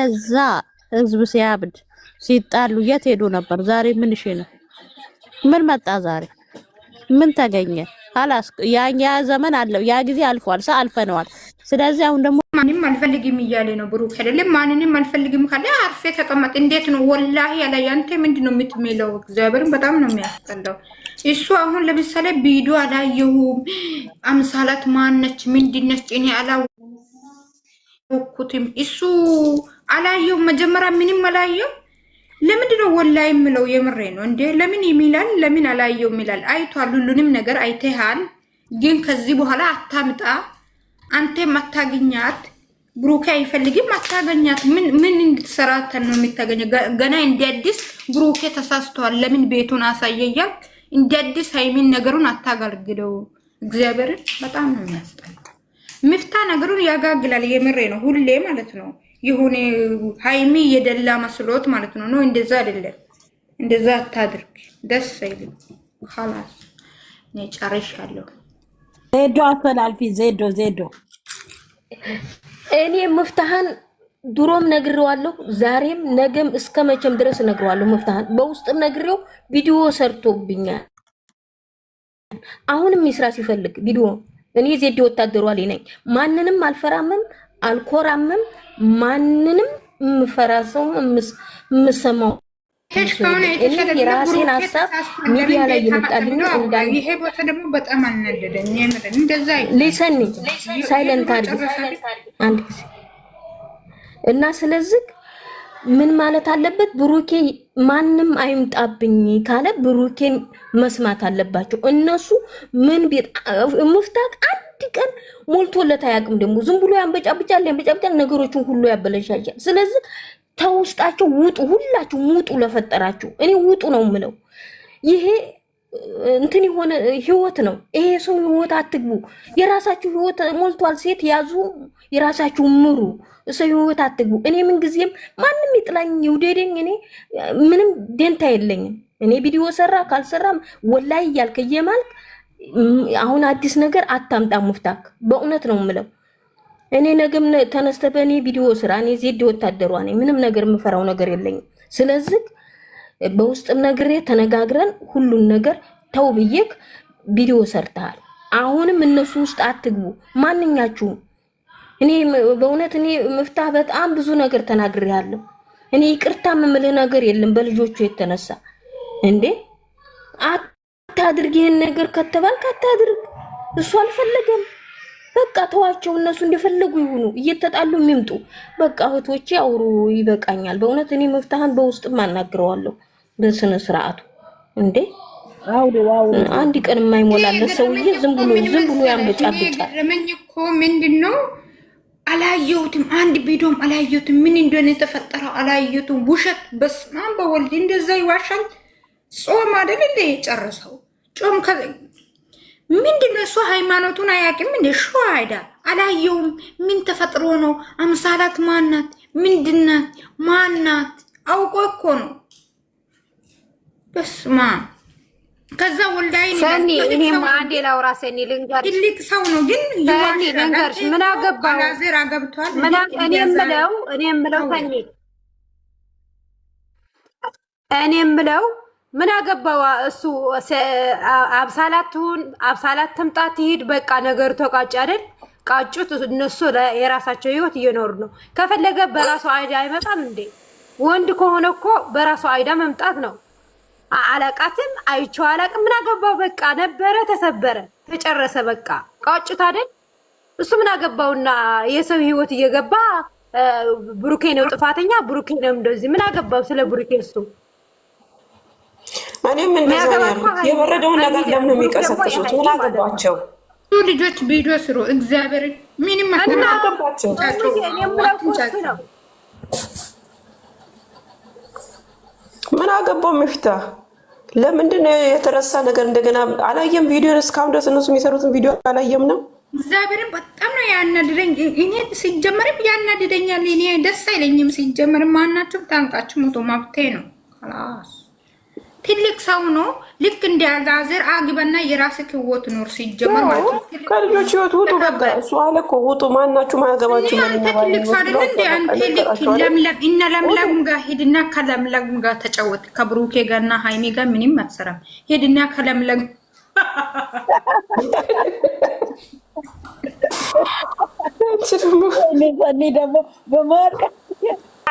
እንደዛ ህዝብ ሲያብድ ሲጣሉ የት ሄዶ ነበር? ዛሬ ምን እሺ ነው? ምን መጣ ዛሬ? ምን ተገኘ? خلاص ያ ዘመን አለው። ያ ጊዜ አልፏል። አልፈነዋል። ስለዚህ አሁን ደግሞ ማንንም አልፈልግም እያለ ነው ብሩክ አይደለም። ማንንም አልፈልግም ካለ አርፌ ተቀመጥ። እንዴት ነው ወላሂ ያለ ያንተ ምንድነው የምትመለው? እግዚአብሔርን በጣም ነው የሚያስጠላው። እሱ አሁን ለምሳሌ ቪዲዮ አላየሁም። አምሳላት ማነች ምንድነች? እኔ አላወኩትም። እሱ አላየሁም። መጀመሪያ ምንም አላየሁም። ለምንድነው ወላሂ የምለው? የምሬ ነው እንዴ። ለምን ይሚላል? ለምን አላየሁም ይላል? አይቷል፣ ሁሉንም ነገር አይተሃል። ግን ከዚህ በኋላ አታምጣ። አንተ ማታገኛት ብሩክ አይፈልግም። አታገኛት። ምን እንድትሰራተን ነው የምታገኘው? ገና እንደ አዲስ ብሩክ ተሳስቷል። ለምን ቤቱን አሳየያል? እንደ አዲስ ሃይሚን ነገሩን አታጋልግለው። እግዚአብሔርን በጣም ነው የሚያስጠላው። ምፍታ ነገሩን ያጋግላል። የምሬ ነው ሁሌ ማለት ነው። ይሁን ሃይሚ የደላ መስሎት ማለት ነው። ነው እንደዛ አይደለም። እንደዛ አታድርግ። ደስ አይልም። خلاص ነይ ጨርሻለሁ። ዜዶ አፈላልፊ ዜዶ እኔ መፍታሃን ድሮም ነግሬዋለሁ። ዛሬም ነገም እስከ መቼም ድረስ ነግሬዋለሁ። መፍታሃን በውስጥም ነግሬው ቪዲዮ ሰርቶብኛል። አሁንም ይስራ ሲፈልግ ቪዲዮ እኔ ዜዶ ወታደሯ ላይ ነኝ። ማንንም አልፈራምም አልኮራምም። ማንንም ምፈራሰው ምሰማው እኔ የራሴን ሀሳብ ሚዲያ ላይ ይመጣልኝ እንዳል ይሄ ቦታ ደግሞ በጣም አናደደኝ። የምር እንደዛ ሊሰኒ ሳይለንት አድርግ አንድ ጊዜ እና ስለዚህ ምን ማለት አለበት? ብሩኬ ማንም አይምጣብኝ ካለ ብሩኬን መስማት አለባቸው እነሱ። ምን ቤት ሙፍታክ አንድ ቀን ሞልቶለት አያውቅም። ደግሞ ዝም ብሎ ያንበጫብጫል ነገሮችን ሁሉ ያበለሻሻል። ስለዚህ ተውስጣቸው ውጡ፣ ሁላችሁ ውጡ። ለፈጠራችሁ እኔ ውጡ ነው የምለው። ይሄ እንትን የሆነ ህይወት ነው። ይሄ ሰው ህይወት አትግቡ። የራሳችሁ ህይወት ሞልቷል። ሴት ያዙ፣ የራሳችሁ ምሩ። ሰው ህይወት አትግቡ። እኔ ምን ጊዜም ማንም ይጥላኝ ይውደደኝ እኔ ምንም ደንታ የለኝም። እኔ ቪዲዮ ሰራ ካልሰራም ወላይ እያልክ እየማልክ አሁን አዲስ ነገር አታምጣ ሙፍታክ። በእውነት ነው የምለው። እኔ ነገም ተነስተ በእኔ ቪዲዮ ስራ። እኔ ዜድ ወታደሯ ነኝ። ምንም ነገር የምፈራው ነገር የለኝም። ስለዚህ በውስጥም ነግሬ ተነጋግረን ሁሉን ነገር ተው ብዬክ ቪዲዮ ሰርተሃል። አሁንም እነሱ ውስጥ አትግቡ ማንኛችሁም። እኔ በእውነት እኔ መፍታህ በጣም ብዙ ነገር ተናግሬያለሁ። እኔ ይቅርታ የምልህ ነገር የለም በልጆቹ የተነሳ እንዴ። አታድርግ ይሄን ነገር ከተባልክ አታድርግ። እሱ አልፈለገም። በቃ ተዋቸው። እነሱ እንደፈለጉ ይሁኑ። እየተጣሉ የሚምጡ በቃ እህቶቼ አውሩ። ይበቃኛል በእውነት። እኔ መፍታህን በውስጥም አናግረዋለሁ በስነ ስርዓቱ እንዴ። አንድ ቀን የማይሞላለት ሰውዬ ዝም ብሎ ያንበጫብጫል። ለምን እኮ ምንድነው አላየሁትም። አንድ ቪዲዮም አላየሁትም። ምን እንደሆነ የተፈጠረው አላየሁትም። ውሸት በስማም በወልድ እንደዛ ይዋሻል። ጾም አይደል እንደ የጨረሰው ጾም ምንድነው? እሱ ሃይማኖቱን አያውቅም እንዴ? ሸዋይዳ አላየሁም። ምን ተፈጥሮ ነው? አምሳላት ማናት? ምንድናት? ማናት? አውቆ እኮ ነው። በስማ ከዛ ወልዳይ ነው ሰኒ። እኔም አንዴ ላውራ ሰኒ ልንገርሽ። ትልቅ ሰው ነው ግን ሰኒ ልንገርሽ። ምን አገባው? አላዘር አገብቷል። እኔ የምለው ሰኒ እኔ የምለው ምን አገባው? እሱ አብሳላት ትምጣ ትሂድ፣ በቃ ነገሩ ተቃጭ አይደል? ቃጩት። እነሱ የራሳቸው ህይወት እየኖሩ ነው። ከፈለገ በራሱ አይዳ አይመጣም እንዴ? ወንድ ከሆነ እኮ በራሱ አይዳ መምጣት ነው። አላቃትም፣ አይቼው አላቅም። ምን አገባው? በቃ ነበረ፣ ተሰበረ፣ ተጨረሰ። በቃ ቃጩት አይደል? እሱ ምን አገባውና የሰው ህይወት እየገባ ብሩኬ ነው ጥፋተኛ፣ ብሩኬ ነው እንደዚህ። ምን አገባው ስለ ብሩኬ እሱ? እኔም እንደዛ ነው። የወረደውን ነገር ለምን ነው የሚቀሰቅሱት? ምን አገባቸው? ልጆች ቪዲዮ ስሩ። እግዚአብሔር ምንም አገባቸው? ምን አገባው? መፍታ ለምንድን ነው የተረሳ ነገር እንደገና አላየም? ቪዲዮን እስካሁን ድረስ እነሱ የሚሰሩትን ቪዲዮ አላየም ነው። እግዚአብሔርን በጣም ነው ያናደደኝ። እኔ ሲጀመርም ያናደደኛል። እኔ ደስ አይለኝም ሲጀመርም። ማናችሁም ታንቃችሁ ሞቶ ማብቴ ነው። خلاص ትልቅ ሰው ነው። ልክ እንደ አላዘር አግበና የራስህ ህይወት ኖር ሲጀመር ማለት ነው። ከልጆች ህይወት ውጡ በቃ። እሱ አለ እኮ ውጡ። ማናችሁ ማያገባችሁ ምን ነው? ትልቅ ሰው አይደል እንዴ አንተ? ልክ ለምለም እና ለምለም ጋር ሄድና ከለምለም ጋር ተጫወት። ከብሩኬ ጋርና ሃይሚ ጋር ምንም አትሰራም። ሄድና ከለምለም እኔ ደግሞ በማርቀ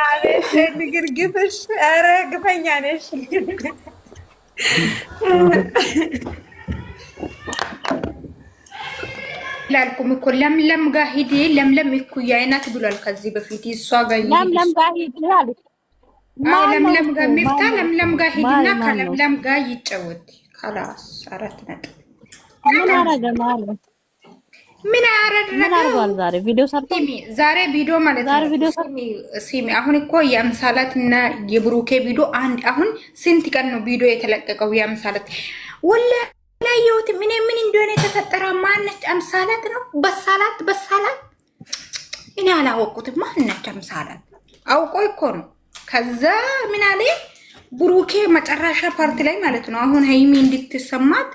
አቤት ግርግፍሽ! ኧረ ግፈኛ ነሽ። ላልኩም እኮ ለምለም ጋር ሂድ። ለምለም እኩያ አይናት ብሏል ከዚህ በፊት እሷ ጋር ሂድ። ለምለም ጋር ሂድ ይላል። ለምለም ጋር ሚፍታ ለምለም ጋር ሂድና ከለምለም ጋር ይጫወት። خلاص አራት ነጥብ። ምን አረገ ማለት ምን አረጋል? ዛሬ ቪዲዮ ሰርቶ ዛሬ ቪዲዮ ማለት ነው። ሲሚ አሁን እኮ የአምሳላት እና የብሩኬ ቪዲዮ አንድ አሁን ስንት ቀን ነው ቪዲዮ የተለቀቀው? የአምሳላት ወላሂ ላየሁት ምን እንደሆነ የተፈጠረ ማነች? አምሳላት ነው በሳላት እኔ አላወቁትም። ማነች አምሳላት? አውቆ እኮ ነው። ከዛ ምን አለ ብሩኬ መጨረሻ ፓርቲ ላይ ማለት ነው። አሁን ሃይሚ እንድትሰማት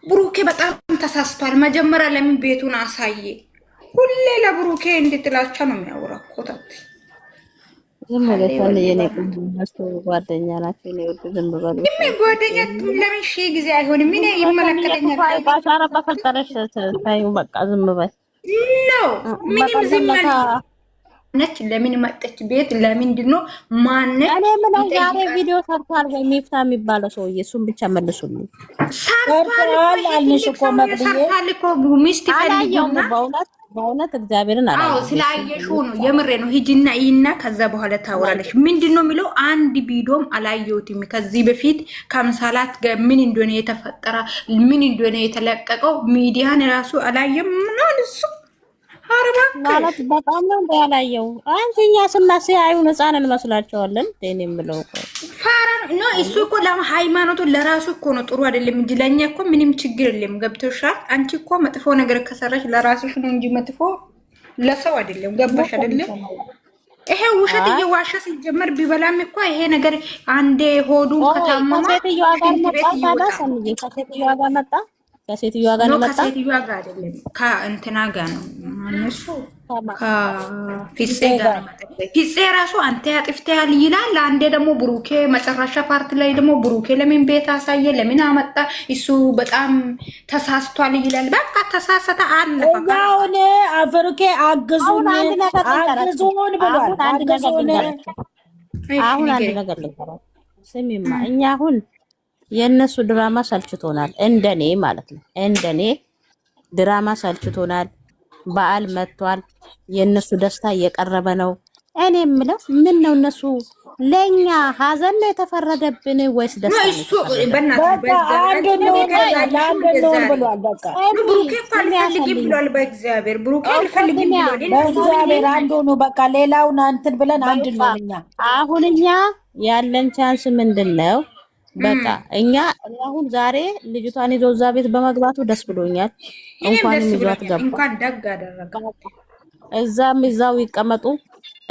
ብሩኬ በጣም ተሳስቷል። መጀመሪያ ለምን ቤቱን አሳየ? ሁሌ ለብሩኬ እንድትላቻ ነው የሚያወራው። ኮታት ዝም ብለሽ የኔ ጓደኛ ናቸው። እኔ ወድ ዝም ብበሉ ጓደኛ ለምን ሺህ ጊዜ አይሆንም? ምን ይመለከተኛል? ባሻራ በፈጠረሽ ታዩ በቃ ዝም በል ነው። ምንም ዝም ነች። ለምን መጣች ቤት? ለምንድን ነው ማነች? እኔ ምን ዛሬ ቪዲዮ ሰርቷል ወይ ሚፍታ የሚባለው ሰውዬ? እሱን ብቻ መልሱልኝ። ሰርቷል አልንሽ እኮ መቅድዬ ሰርቷል እኮ ሚስት ይፈልጉና በእውነት እግዚአብሔርን አላየሁም። አዎ ስላየሽው ነው። የምሬ ነው። ሂጂና ይና ከዛ በኋላ ታወራለሽ። ምንድነው የሚለው? አንድ ቪዲዮም አላየሁትም ከዚህ በፊት ከምሳላት ጋር ምን እንደሆነ የተፈጠረ ምን እንደሆነ የተለቀቀው ሚዲያን ራሱ አላየም ነው እሱ ማለት በጣም ነው ያላየው። አንቺኛ ስናስ አይሁን ህፃን እንመስላቸዋለን። እኔ የምለው ፋራ ነው እሱ እኮ ለሃይማኖቱ ለራሱ እኮ ነው ጥሩ አይደለም እንጂ ለኛ እኮ ምንም ችግር የለም። ገብቶሻል? አንቺ እኮ መጥፎ ነገር ከሰራሽ ለራስሽ ነው እንጂ መጥፎ ለሰው አይደለም። ገባሽ አይደለም? ይሄ ውሸት እየዋሸ ሲጀመር ቢበላም እኮ ይሄ ነገር አንዴ ሆዱ ከታመማ ከሴትዮዋ ጋር መጣ ሰምዬ ከሴትዮዋ ጋር መጣ ከሴትዮዋ ጋር መጣ ከሴትዮዋ ጋር አይደለም ከእንትና ጋር ነው ማነሱ ከፊጼ ጋር ፊጼ ራሱ አንተ ያጥፍተሃል ይላል። አንዴ ደግሞ ብሩኬ መጨረሻ ፓርት ላይ ደግሞ ብሩኬ ለምን ቤት አሳየ ለምን አመጣ እሱ በጣም ተሳስቷል ይላል። በቃ ተሳሰተ አለ በቃ አሁን ብሩኬ አግዙን ብሏል። አሁን አንድ ነገር ልንገራችሁ ስሚማ፣ እኛ አሁን የእነሱ ድራማ ሰልችቶናል። እንደኔ ማለት ነው። እንደኔ ድራማ ሰልችቶናል። በዓል መጥቷል። የእነሱ ደስታ እየቀረበ ነው። እኔ የምለው ምን ነው እነሱ ለኛ ሀዘን ነው የተፈረደብን ወይስ ደስታ ነው? እሱ በእናትህ አንድ ነው ብሏል። በቃ ብሩኬ አልፈልግም ብሏል። በእግዚአብሔር ብሩኬ አልፈልግም ብሏል። በእግዚአብሔር አንድ ነው በቃ። ሌላውን አንትን ብለን አንድ ነው እኛ። አሁን እኛ ያለን ቻንስ ምንድነው? በቃ እኛ አሁን ዛሬ ልጅቷን ይዞ እዛ ቤት በመግባቱ ደስ ብሎኛል። እንኳንም ይዟት ገባ። እንኳን ደግ አደረገ። እዛም እዛው ይቀመጡ።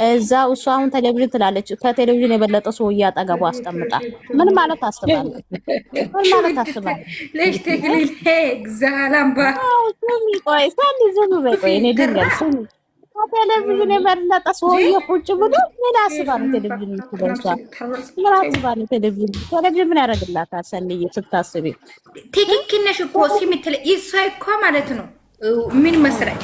እዛው እሷ አሁን ቴሌቪዥን ትላለች። ከቴሌቪዥን የበለጠ ሰውዬ አጠገቡ አስቀምጣ ምን ማለት አስባለሁ? ምን ማለት አስባለሁ? ለሽ ተግሊል እግዚአላምባ ቆይ ሳንዲ ዝም በይ ቆይ እኔ ድንገር ስሙ ከቴሌቪዥን የበለጠ ሰውዬ ቁጭ ብሎ ምን አስባለሁ? ቴሌቪዥን ትደርሷ ምን አስባለሁ? ቴሌቪዥን ምን ያደርግላታል? ሰንዬ ስታስቢ ትክክል ነሽ እኮ ሲምትል እሷ እኮ ማለት ነው ምን መሰለህ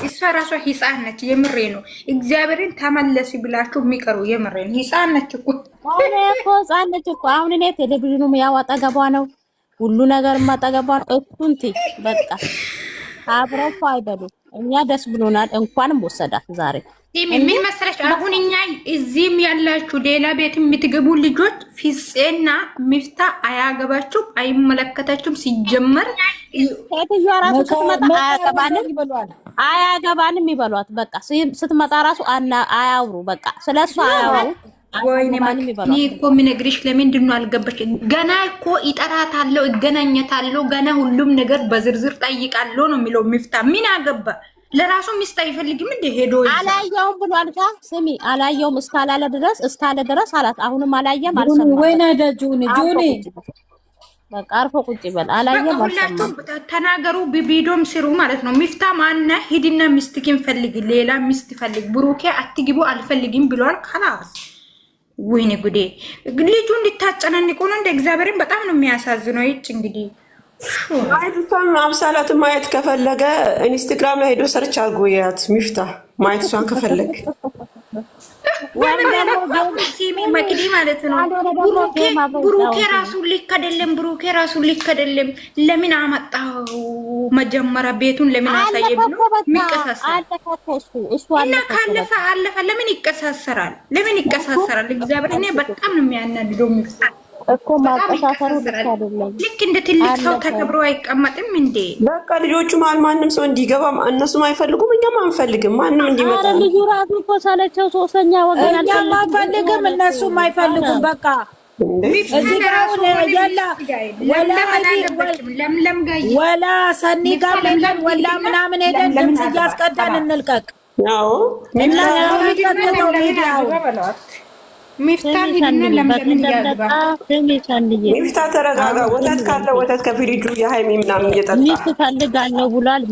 እሷ ራሷ ህፃን ነች። የምሬ ነው። እግዚአብሔርን ተመለሲ ብላችሁ የሚቀሩ የምሬ ነው። ህፃን ነች እኮ አሁን እኮ ህፃን ነች እኮ። አሁን እኔ ቴሌቪዥኑ ያው አጠገቧ ነው፣ ሁሉ ነገር አጠገቧ ነው። እሱን በቃ አብረው እኮ አይበሉ። እኛ ደስ ብሎናል። እንኳንም ወሰዳት ዛሬ። ምን መሰለሽ አሁን እኛ እዚህም ያላችሁ ሌላ ቤት የምትገቡ ልጆች ፊጼና ሚፍታ አያገባችሁም፣ አይመለከታችሁም። ሲጀመር ሴትዮዋ ራሱ ስትመጣ አያገባንም ይበሏት። በቃ ስትመጣ ራሱ አያውሩ። በቃ ስለሱ አያውሩ። ወይኔ እኔ እኮ የምነግርሽ ለምንድን ነው አልገባሽ? ገና እኮ ይጠራታለሁ፣ እገናኘታለሁ፣ ገና ሁሉም ነገር በዝርዝር ጠይቃለሁ ነው የሚለው ሚፍታ። ምን አገባ ለራሱ ሚስት አይፈልግም እንደ ሄዶ አላየውም ብሏል። ስሚ አላየውም እስካለ ድረስ አላት። አሁንም አላየም አልሰማም። ወይኔ ደጁኒ ጁኒ በቃ አርፎ ቁጭ ይበል። አላየም አልሰማም። ተናገሩ፣ ቢቢዶም ስሩ ማለት ነው። ሚፍታ ማነ ሂድና ሚስትኪን ፈልግ፣ ሌላ ሚስት ፈልግ። ብሩኬ አትግቡ አልፈልግም ብሏል። خلاص ወይኔ ጉዴ! ልጁ እንድታጨናንቁ ነው እንደ እግዚአብሔርን በጣም ነው የሚያሳዝነው። ይጭ እንግዲህ ማየቷን አብሳላት ማየት ከፈለገ ኢንስታግራም ላይ ሄዶ ሰርች አድርጎ ያት ሚፍታ ማየት እሷን ከፈለገ ሲሚ መቅዲ ማለት ነው። ብሩኬ ራሱ ልክ አይደለም። ለምን አመጣው መጀመሪያ ቤቱን ለምን አሳየ ብሎ ሚቀሳሰራል። እና ካለፈ አለፈ። ለምን ይቀሳሰራል? እግዚአብሔር እኔ በጣም ነው የሚያናድደው። እኮ ማቀሳሰሩ አይደለም። ልክ እንደ ትልቅ ሰው ተከብሮ አይቀመጥም እንዴ? በቃ ልጆቹ መሀል ማንም ሰው እንዲገባ እነሱም አይፈልጉም፣ እኛም አንፈልግም። ማንም እንዲመጣ አረ ልጁ ራሱ እኮ ሰለቸው። ሶስተኛ ወገን እኛም አንፈልግም፣ እነሱም አይፈልጉም። በቃ እዚህ ጋር ያላ ወላ ሰኒ ጋር ሄደን ወላ ምናምን ሄደን ድምፅ እያስቀዳን እንልቀቅ። አዎ ሚፍታ ተረጋጋ። ወተት ካለ ወተት ከፍሪጁ የሃይሚ ምናምን እየጠጣ ሚስት ፈልጋለሁ ብሏል።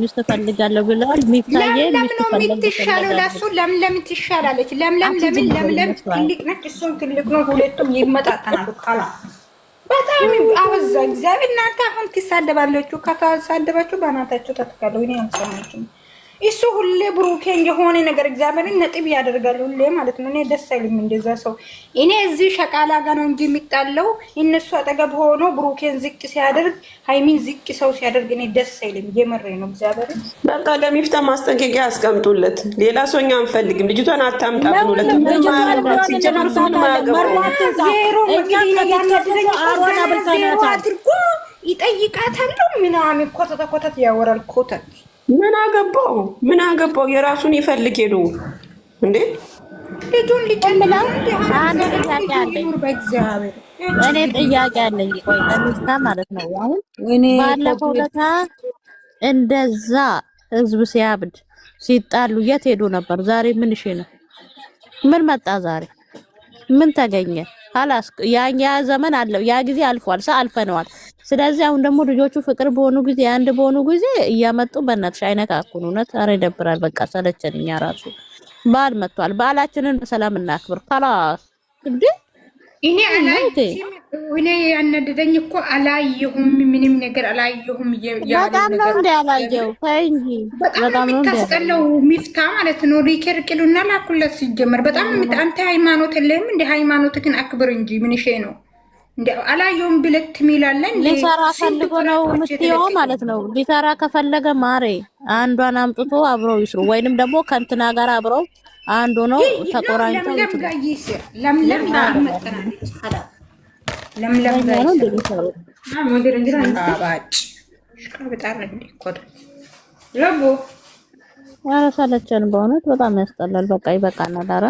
ሚፍታዬ ሚስት ፈልጋለሁ ለሱ ለምለም ትሻላለች። ለምለም ትልቅ ነች፣ እሱም ትልቅ ነው። ሁለቱም ይመጣጠናሉ። ካላ በጣም አወዛ እግዚአብሔር። እናንተ አሁን ትሳደባላችሁ። ከተሳደባችሁ በእናታችሁ ተተካሉ። እኔ አንሰማችሁም። እሱ ሁሌ ብሩኬን የሆነ ነገር እግዚአብሔርን ነጥብ ያደርጋል ሁሌ ማለት ነው። እኔ ደስ አይልም እንደዛ ሰው። እኔ እዚህ ሸቃላ ጋር ነው እንጂ የሚጣለው እነሱ አጠገብ ሆኖ ብሩኬን ዝቅ ሲያደርግ ሃይሚን ዝቅ ሰው ሲያደርግ እኔ ደስ አይልም። የመሬ ነው እግዚአብሔርን። በቃ ለሚፍታ ማስጠንቀቂያ ያስቀምጡለት። ሌላ ሰው እኛ አንፈልግም። ልጅቷን አታምጣ ብሎለት ይጠይቃታሉ ምናምን ኮተት ያወራል። ኮተት ምን አገባው? የራሱን ይፈልግ ሄዱ እንዴ ልጁን ሊጨምላው እኔ ጥያቄ አለኝ። ቆይ ለሚስታ ማለት ነው። አሁን ባለፈው ለታ እንደዛ ህዝብ ሲያብድ ሲጣሉ የት ሄዶ ነበር? ዛሬ ምን ነው? ምን መጣ ዛሬ? ምን ተገኘ? ሀላስ ያ ዘመን አለው። ያ ጊዜ አልፏል። አልፈነዋል። ስለዚህ አሁን ደግሞ ልጆቹ ፍቅር በሆኑ ጊዜ አንድ በሆኑ ጊዜ እያመጡ በእናትሽ አይነካኩን። እውነት ኧረ ይደብራል። በቃ ሰለቸን። እኛ ራሱ በዓል መጥቷል። በዓላችንን በሰላም እናክብር። ኸላስ እንዴ እኔ ያነደደኝ እኮ አላየሁም፣ ምንም ነገር አላየሁም። በጣም ነው እንደ ያላየው ታይ እንጂ በጣም ነው የምታስጠላው ሚፍታ ማለት ነው። ሪከርቅሉና ላኩለት ሲጀመር በጣም አንተ ሃይማኖት የለህም እንደ ሃይማኖትህን አክብር እንጂ ምን እሺ ነው እንደ አላየሁም ብለት ሚላለን ሊሰራ ፈልጎ ነው ምትየው ማለት ነው። ሊሰራ ከፈለገ ማሬ አንዷን አምጥቶ አብረው ይስሩ፣ ወይንም ደግሞ ከእንትና ጋር አብረው አንዱ ነው ተቆራኝተው ለምለም ሰለቸን በእውነት በጣም ያስጠላል። በቃ ይበቃናል። ኧረ